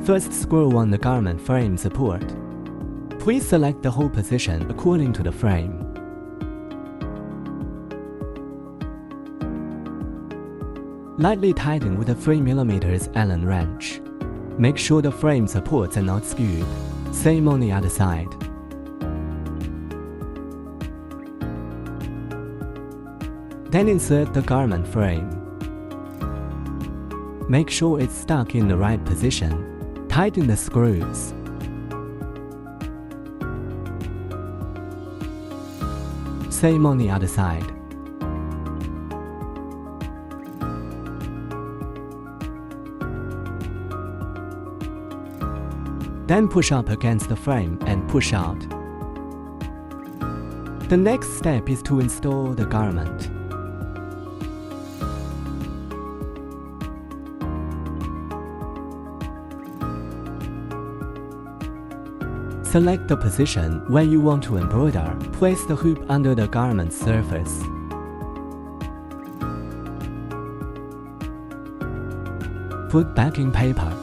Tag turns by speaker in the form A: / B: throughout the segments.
A: First, scroll on the garment frame support. Please select the hole position according to the frame. Lightly tighten with a 3mm Allen wrench. Make sure the frame supports are not skewed. Same on the other side. Then insert the garment frame. Make sure it's stuck in the right position. Tighten the screws. Same on the other side. Then push up against the frame and push out. The next step is to install the garment. Select the position where you want to embroider. Place the hoop under the garment's surface. Put backing paper.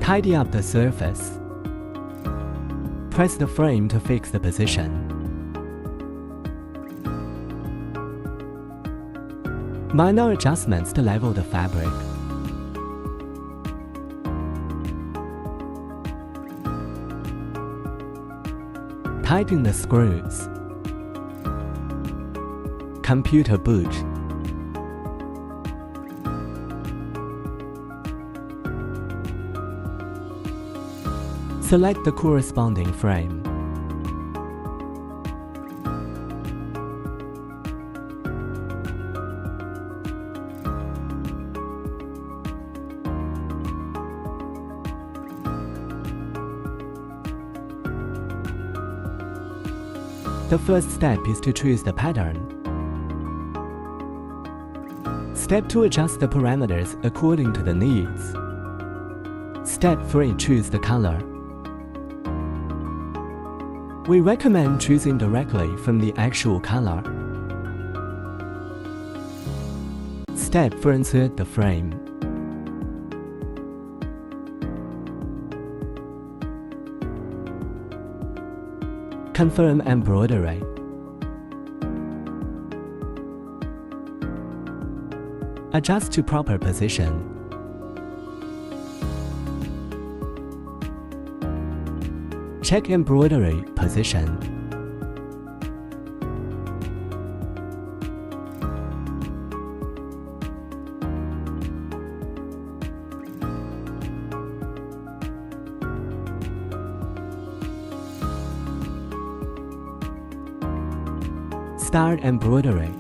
A: Tidy up the surface. Press the frame to fix the position. Minor adjustments to level the fabric. Tighten the screws. Computer boot. Select the corresponding frame. The first step is to choose the pattern. Step 2, adjust the parameters according to the needs. Step 3, choose the color. We recommend choosing directly from the actual color. Step 4, insert the frame. Confirm embroidery. Adjust to proper position. Check embroidery position. Start embroidery.